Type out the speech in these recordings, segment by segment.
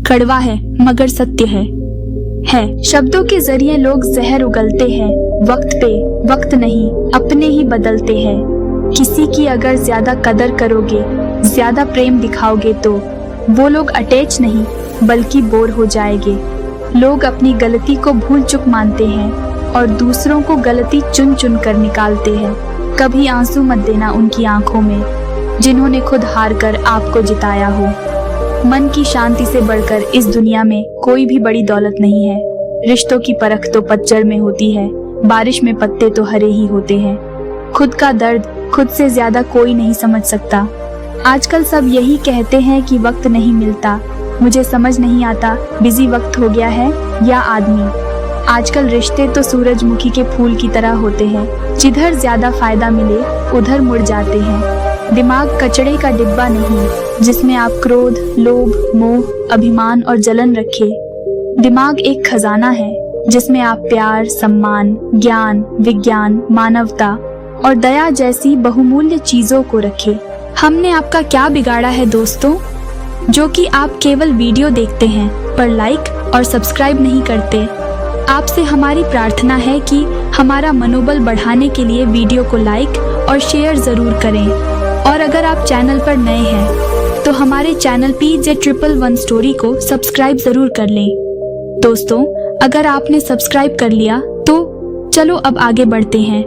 कड़वा है मगर सत्य है। शब्दों के जरिए लोग जहर उगलते हैं, वक्त पे वक्त नहीं अपने ही बदलते हैं। किसी की अगर ज्यादा कदर करोगे, ज्यादा प्रेम दिखाओगे तो वो लोग अटैच नहीं बल्कि बोर हो जाएंगे। लोग अपनी गलती को भूल चुक मानते हैं और दूसरों को गलती चुन चुन कर निकालते हैं। कभी आंसू मत देना उनकी आंखों में जिन्होंने खुद हार कर आपको जिताया हो। मन की शांति से बढ़कर इस दुनिया में कोई भी बड़ी दौलत नहीं है। रिश्तों की परख तो पतझड़ में होती है, बारिश में पत्ते तो हरे ही होते हैं। खुद का दर्द खुद से ज्यादा कोई नहीं समझ सकता। आजकल सब यही कहते हैं कि वक्त नहीं मिलता। मुझे समझ नहीं आता बिजी वक्त हो गया है या आदमी। आजकल रिश्ते तो सूरजमुखी के फूल की तरह होते हैं, जिधर ज्यादा फायदा मिले उधर मुड़ जाते हैं। दिमाग कचड़े का डिब्बा नहीं जिसमें आप क्रोध, लोभ, मोह, अभिमान और जलन रखे। दिमाग एक खजाना है जिसमें आप प्यार, सम्मान, ज्ञान, विज्ञान, मानवता और दया जैसी बहुमूल्य चीजों को रखे। हमने आपका क्या बिगाड़ा है दोस्तों, जो कि आप केवल वीडियो देखते हैं पर लाइक और सब्सक्राइब नहीं करते। आपसे हमारी प्रार्थना है कि हमारा मनोबल बढ़ाने के लिए वीडियो को लाइक और शेयर जरूर करें। और अगर आप चैनल पर नए हैं तो हमारे चैनल PJ111 स्टोरी को सब्सक्राइब जरूर कर लें। दोस्तों, अगर आपने सब्सक्राइब कर लिया तो चलो अब आगे बढ़ते हैं।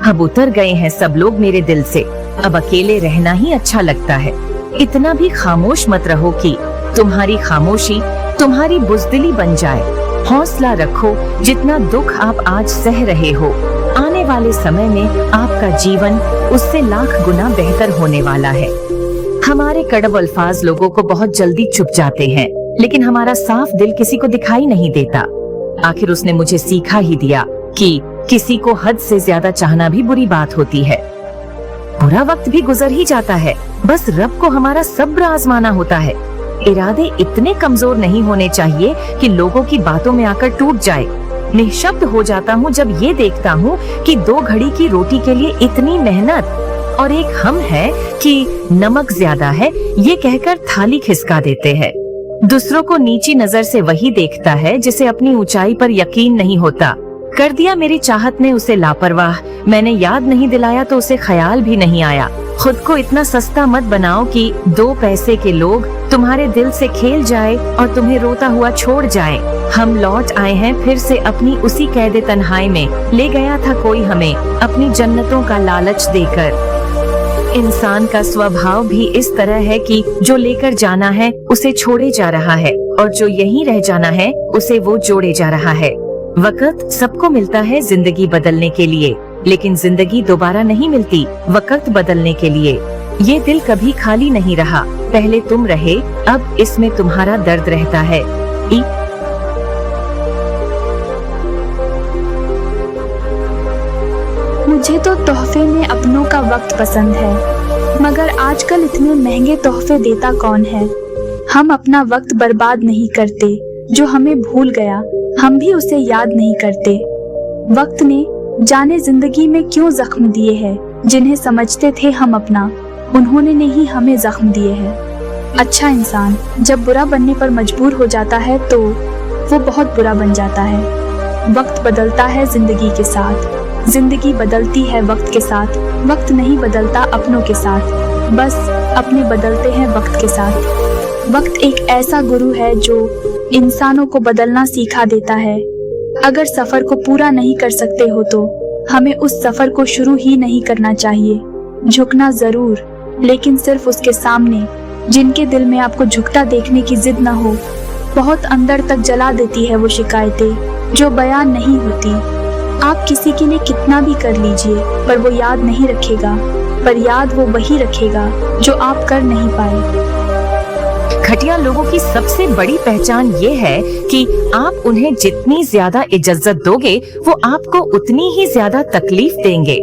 अब उतर गए हैं सब लोग मेरे दिल से, अब अकेले रहना ही अच्छा लगता है। इतना भी खामोश मत रहो कि तुम्हारी खामोशी तुम्हारी बुज़दिली बन जाए। हौसला रखो, जितना दुख आप आज सह रहे हो, आने वाले समय में आपका जीवन उससे लाख गुना बेहतर होने वाला है। हमारे कड़व अल्फाज लोगों को बहुत जल्दी चुप जाते हैं, लेकिन हमारा साफ दिल किसी को दिखाई नहीं देता। आखिर उसने मुझे सीखा ही दिया कि किसी को हद से ज्यादा चाहना भी बुरी बात होती है। बुरा वक्त भी गुजर ही जाता है, बस रब को हमारा सब्र आजमाना होता है। इरादे इतने कमजोर नहीं होने चाहिए कि लोगों की बातों में आकर टूट जाए। निःशब्द हो जाता हूँ जब ये देखता हूँ कि 2 घड़ी की रोटी के लिए इतनी मेहनत और एक हम है कि नमक ज्यादा है ये कहकर थाली खिसका देते हैं। दूसरों को नीची नजर से वही देखता है जिसे अपनी ऊंचाई पर यकीन नहीं होता। कर दिया मेरी चाहत ने उसे लापरवाह, मैंने याद नहीं दिलाया तो उसे ख्याल भी नहीं आया। खुद को इतना सस्ता मत बनाओ कि 2 पैसे के लोग तुम्हारे दिल से खेल जाए और तुम्हें रोता हुआ छोड़ जाए। हम लौट आए हैं फिर से अपनी उसी कैदे तन्हाई में, ले गया था कोई हमें अपनी जन्नतों का लालच देकर। इंसान का स्वभाव भी इस तरह है कि जो लेकर जाना है उसे छोड़े जा रहा है और जो यहीं रह जाना है उसे वो जोड़े जा रहा है। वक्त सबको मिलता है जिंदगी बदलने के लिए, लेकिन जिंदगी दोबारा नहीं मिलती वक्त बदलने के लिए। ये दिल कभी खाली नहीं रहा, पहले तुम रहे, अब इसमें तुम्हारा दर्द रहता है। मुझे तो तोहफे में अपनों का वक्त पसंद है, मगर आजकल इतने महंगे तोहफे देता कौन है। हम अपना वक्त बर्बाद नहीं करते, जो हमें भूल गया हम भी उसे याद नहीं करते। वक्त ने जाने जिंदगी में क्यों जख्म दिए हैं, जिन्हें समझते थे हम अपना उन्होंने नहीं हमें जख्म दिए हैं। अच्छा इंसान जब बुरा बनने पर मजबूर हो जाता है तो वो बहुत बुरा बन जाता है। वक्त बदलता है जिंदगी के साथ, जिंदगी बदलती है वक्त के साथ। वक्त नहीं बदलता अपनों के साथ, बस अपने बदलते हैं वक्त के साथ। वक्त एक ऐसा गुरु है जो इंसानों को बदलना सिखा देता है। अगर सफर को पूरा नहीं कर सकते हो तो हमें उस सफर को शुरू ही नहीं करना चाहिए। झुकना जरूर, लेकिन सिर्फ उसके सामने जिनके दिल में आपको झुकता देखने की जिद न हो। बहुत अंदर तक जला देती है वो शिकायतें जो बयान नहीं होती। आप किसी के लिए कितना भी कर लीजिए पर वो याद नहीं रखेगा, पर याद वो वही रखेगा जो आप कर नहीं पाए। घटिया लोगों की सबसे बड़ी पहचान ये है कि आप उन्हें जितनी ज्यादा इज्जत दोगे वो आपको उतनी ही ज्यादा तकलीफ देंगे।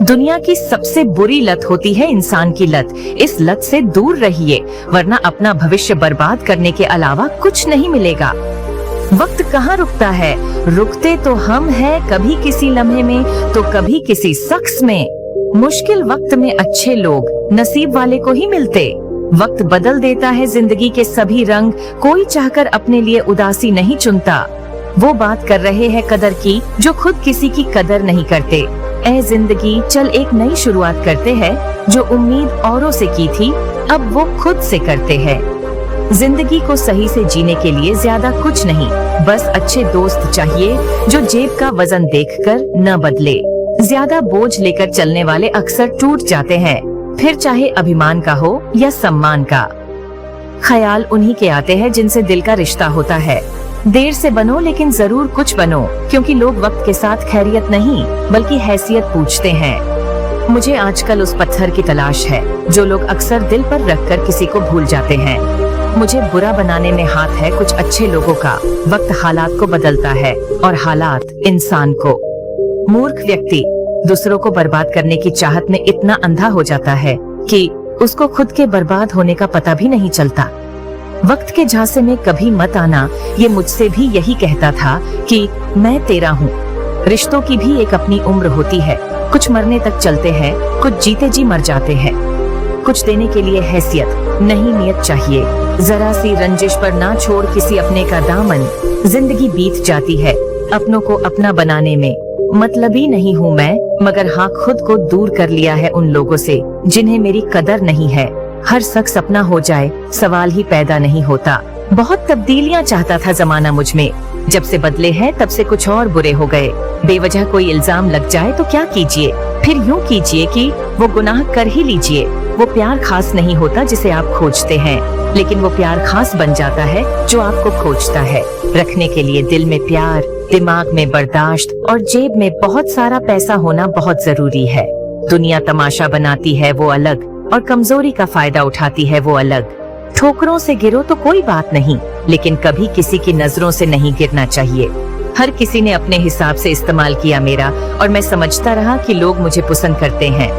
दुनिया की सबसे बुरी लत होती है इंसान की लत। इस लत से दूर रहिए, वरना अपना भविष्य बर्बाद करने के अलावा कुछ नहीं मिलेगा। वक्त कहाँ रुकता है, रुकते तो हम हैं कभी किसी लम्हे में तो कभी किसी शख्स में। मुश्किल वक्त में अच्छे लोग नसीब वाले को ही मिलते। वक्त बदल देता है जिंदगी के सभी रंग, कोई चाहकर अपने लिए उदासी नहीं चुनता। वो बात कर रहे हैं कदर की जो खुद किसी की कदर नहीं करते। ऐ जिंदगी चल एक नई शुरुआत करते हैं, जो उम्मीद औरों से की थी अब वो खुद से करते हैं। जिंदगी को सही से जीने के लिए ज्यादा कुछ नहीं, बस अच्छे दोस्त चाहिए जो जेब का वजन देखकर न बदले। ज्यादा बोझ लेकर चलने वाले अक्सर टूट जाते हैं, फिर चाहे अभिमान का हो या सम्मान का। ख्याल उन्हीं के आते हैं जिनसे दिल का रिश्ता होता है। देर से बनो लेकिन जरूर कुछ बनो, क्योंकि लोग वक्त के साथ खैरियत नहीं बल्कि हैसियत पूछते हैं। मुझे आजकल उस पत्थर की तलाश है जो लोग अक्सर दिल पर रखकर किसी को भूल जाते हैं। मुझे बुरा बनाने में हाथ है कुछ अच्छे लोगों का। वक्त हालात को बदलता है और हालात इंसान को। मूर्ख व्यक्ति दूसरों को बर्बाद करने की चाहत में इतना अंधा हो जाता है कि उसको खुद के बर्बाद होने का पता भी नहीं चलता। वक्त के झांसे में कभी मत आना, ये मुझसे भी यही कहता था कि मैं तेरा हूँ। रिश्तों की भी एक अपनी उम्र होती है, कुछ मरने तक चलते हैं, कुछ जीते जी मर जाते हैं। कुछ देने के लिए हैसियत नहीं नियत चाहिए। जरा सी रंजिश पर ना छोड़ किसी अपने का दामन। जिंदगी बीत जाती है अपनों को अपना बनाने में। मतलबी नहीं हूँ मैं, मगर हाँ खुद को दूर कर लिया है उन लोगों से जिन्हें मेरी कदर नहीं है। हर शख्स अपना हो जाए सवाल ही पैदा नहीं होता। बहुत तब्दीलियाँ चाहता था जमाना मुझ में, जब से बदले हैं तब से कुछ और बुरे हो गए। बेवजह कोई इल्जाम लग जाए तो क्या कीजिए, फिर यूँ कीजिए कि वो गुनाह कर ही लीजिए। वो प्यार खास नहीं होता जिसे आप खोजते हैं, लेकिन वो प्यार खास बन जाता है जो आपको खोजता है। रखने के लिए दिल में प्यार, दिमाग में बर्दाश्त और जेब में बहुत सारा पैसा होना बहुत जरूरी है। दुनिया तमाशा बनाती है वो अलग, और कमजोरी का फायदा उठाती है वो अलग। ठोकरों से गिरो तो कोई बात नहीं, लेकिन कभी किसी की नजरों से नहीं गिरना चाहिए। हर किसी ने अपने हिसाब से इस्तेमाल किया मेरा, और मैं समझता रहा कि लोग मुझे पसंद करते हैं।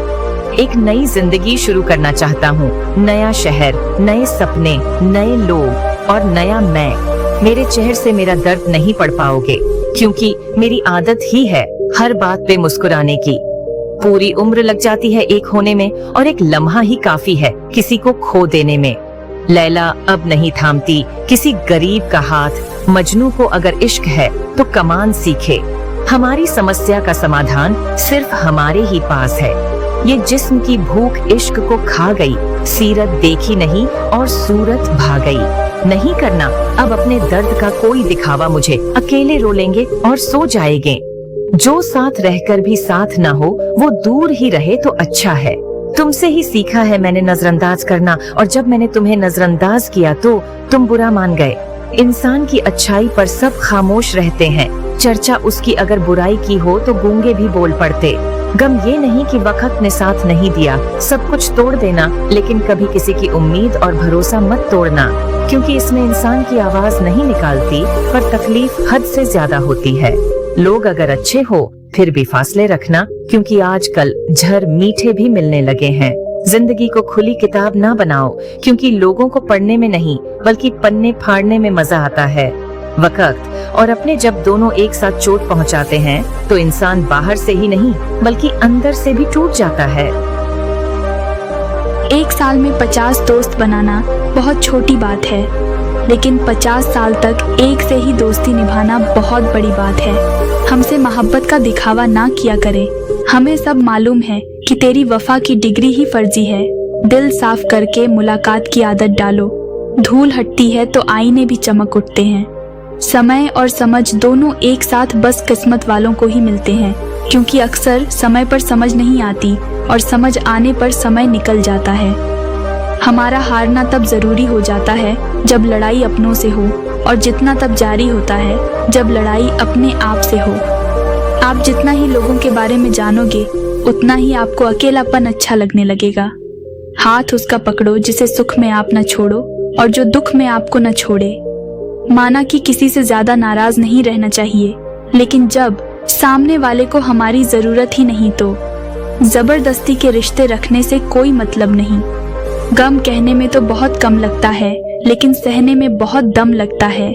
एक नई जिंदगी शुरू करना चाहता हूँ। नया शहर, नए सपने, नए लोग और नया मैं। मेरे चेहरे से मेरा दर्द नहीं पढ़ पाओगे, क्योंकि मेरी आदत ही है हर बात पे मुस्कुराने की। पूरी उम्र लग जाती है एक होने में, और एक लम्हा ही काफी है किसी को खो देने में। लैला अब नहीं थामती किसी गरीब का हाथ। मजनू को अगर इश्क है तो कमान सीखे। हमारी समस्या का समाधान सिर्फ हमारे ही पास है। ये जिस्म की भूख इश्क को खा गई, सीरत देखी नहीं और सूरत भा गई। नहीं करना अब अपने दर्द का कोई दिखावा मुझे, अकेले रो लेंगे और सो जाएंगे। जो साथ रहकर भी साथ ना हो वो दूर ही रहे तो अच्छा है। तुमसे ही सीखा है मैंने नजरअंदाज करना, और जब मैंने तुम्हें नजरअंदाज किया तो तुम बुरा मान गए। इंसान की अच्छाई पर सब खामोश रहते हैं, चर्चा उसकी अगर बुराई की हो तो गूंगे भी बोल पड़ते। गम ये नहीं कि वक्त ने साथ नहीं दिया, सब कुछ तोड़ देना, लेकिन कभी किसी की उम्मीद और भरोसा मत तोड़ना, क्योंकि इसमें इंसान की आवाज नहीं निकालती पर तकलीफ हद से ज्यादा होती है। लोग अगर अच्छे हो फिर भी फासले रखना, क्योंकि आजकल झर मीठे भी मिलने लगे हैं। जिंदगी को खुली किताब ना बनाओ, क्योंकि लोगों को पढ़ने में नहीं बल्कि पन्ने फाड़ने में मजा आता है। वक्त और अपने जब दोनों एक साथ चोट पहुंचाते हैं तो इंसान बाहर से ही नहीं बल्कि अंदर से भी टूट जाता है। एक साल में 50 दोस्त बनाना बहुत छोटी बात है, लेकिन 50 साल तक एक से ही दोस्ती निभाना बहुत बड़ी बात है। हमसे मोहब्बत का दिखावा ना किया करे। हमें सब मालूम है कि तेरी वफा की डिग्री ही फर्जी है। दिल साफ करके मुलाकात की आदत डालो। धूल हटती है तो आईने भी चमक उठते हैं। समय और समझ दोनों एक साथ बस किस्मत वालों को ही मिलते हैं, क्योंकि अक्सर समय पर समझ नहीं आती और समझ आने पर समय निकल जाता है। हमारा हारना तब जरूरी हो जाता है जब लड़ाई अपनों से हो, और जितना तब जारी होता है जब लड़ाई अपने आप से हो। आप जितना ही लोगों के बारे में जानोगे उतना ही आपको अकेलापन अच्छा लगने लगेगा। हाथ उसका पकड़ो जिसे सुख में आप न छोड़ो और जो दुख में आपको न छोड़े। माना कि किसी से ज्यादा नाराज नहीं रहना चाहिए, लेकिन जब सामने वाले को हमारी जरूरत ही नहीं तो जबरदस्ती के रिश्ते रखने से कोई मतलब नहीं। गम कहने में तो बहुत कम लगता है, लेकिन सहने में बहुत दम लगता है।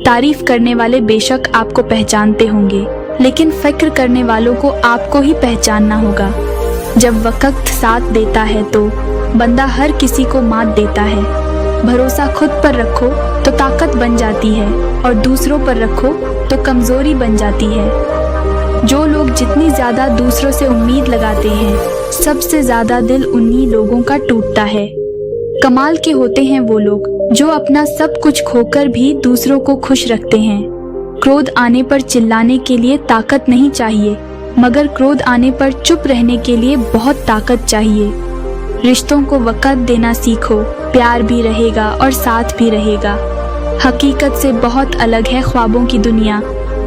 तारीफ करने वाले बेशक आपको पहचानते होंगे, लेकिन फिक्र करने वालों को आपको ही पहचानना होगा। जब वक्त साथ देता है तो बंदा हर किसी को मात देता है। भरोसा खुद पर रखो तो ताकत बन जाती है और दूसरों पर रखो तो कमजोरी बन जाती है। जो लोग जितनी ज्यादा दूसरों से उम्मीद लगाते हैं, सबसे ज्यादा दिल उन्हीं लोगों का टूटता है। कमाल के होते हैं वो लोग जो अपना सब कुछ खोकर भी दूसरों को खुश रखते हैं। क्रोध आने पर चिल्लाने के लिए ताकत नहीं चाहिए, मगर क्रोध आने पर चुप रहने के लिए बहुत ताकत चाहिए। रिश्तों को वक़्त देना सीखो, प्यार भी रहेगा और साथ भी रहेगा। हकीकत से बहुत अलग है ख्वाबों की दुनिया।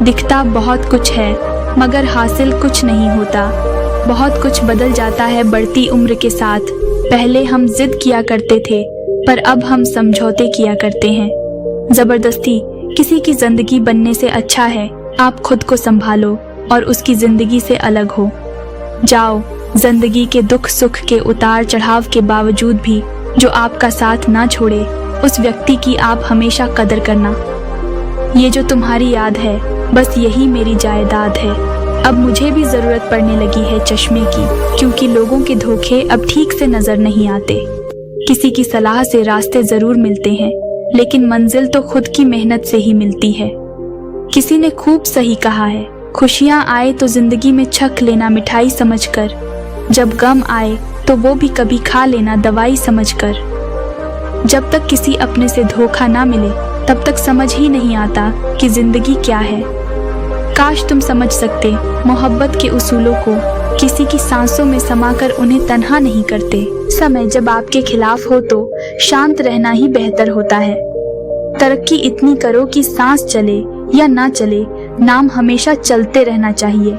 दिखता बहुत कुछ है मगर हासिल कुछ नहीं होता। बहुत कुछ बदल जाता है बढ़ती उम्र के साथ। पहले हम जिद किया करते थे पर अब हम समझौते किया करते हैं। जबरदस्ती किसी की जिंदगी बनने से अच्छा है आप खुद को संभालो और उसकी जिंदगी से अलग हो जाओ। जिंदगी के दुख सुख के उतार चढ़ाव के बावजूद भी जो आपका साथ ना छोड़े, उस व्यक्ति की आप हमेशा कदर करना। ये जो तुम्हारी याद है बस यही मेरी जायदाद है। अब मुझे भी जरूरत पड़ने लगी है चश्मे की, क्योंकि लोगों के धोखे अब ठीक से नजर नहीं आते। किसी की सलाह से रास्ते जरूर मिलते हैं, लेकिन मंजिल तो खुद की मेहनत से ही मिलती है। किसी ने खूब सही कहा है, खुशियां आए तो जिंदगी में छक लेना मिठाई समझकर, जब गम आए तो वो भी कभी खा लेना दवाई समझकर। जब तक किसी अपने से धोखा ना मिले तब तक समझ ही नहीं आता कि जिंदगी क्या है। काश तुम समझ सकते मोहब्बत के उसूलों को, किसी की सांसों में समाकर उन्हें तन्हा नहीं करते। समय जब आपके खिलाफ हो तो शांत रहना ही बेहतर होता है। तरक्की इतनी करो कि सांस चले या ना चले, नाम हमेशा चलते रहना चाहिए।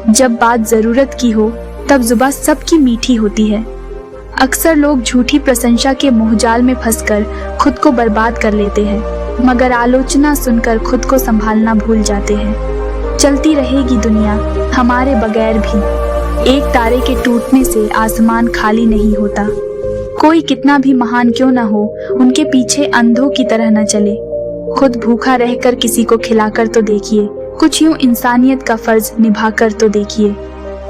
जब बात जरूरत की हो तब जुबान सबकी मीठी होती है। अक्सर लोग झूठी प्रशंसा के मोहजाल में फंसकर खुद को बर्बाद कर लेते हैं, मगर आलोचना सुनकर खुद को संभालना भूल जाते हैं। चलती रहेगी दुनिया हमारे बगैर भी। एक तारे के टूटने से आसमान खाली नहीं होता। कोई कितना भी महान क्यों ना हो, उनके पीछे अंधों की तरह न चले। खुद भूखा रहकर किसी को खिलाकर तो देखिए, कुछ यूं इंसानियत का फर्ज निभाकर तो देखिए।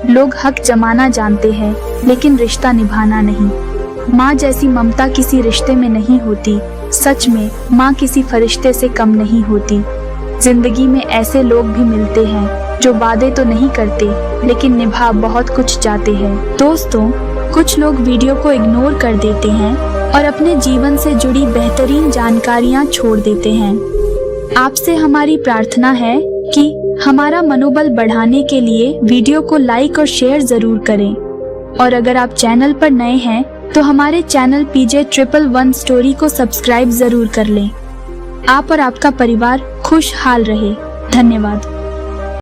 लोग हक जमाना जानते हैं लेकिन रिश्ता निभाना नहीं। माँ जैसी ममता किसी रिश्ते में नहीं होती। सच में माँ किसी फरिश्ते से कम नहीं होती। जिंदगी में ऐसे लोग भी मिलते हैं जो वादे तो नहीं करते लेकिन निभा बहुत कुछ जाते हैं। दोस्तों, कुछ लोग वीडियो को इग्नोर कर देते हैं और अपने जीवन से जुड़ी बेहतरीन जानकारियां छोड़ देते हैं। आपसे हमारी प्रार्थना है कि हमारा मनोबल बढ़ाने के लिए वीडियो को लाइक और शेयर जरूर करें। और अगर आप चैनल पर नए हैं तो हमारे चैनल PJ111 स्टोरी को सब्सक्राइब जरूर कर लें। आप और आपका परिवार खुशहाल रहे। धन्यवाद।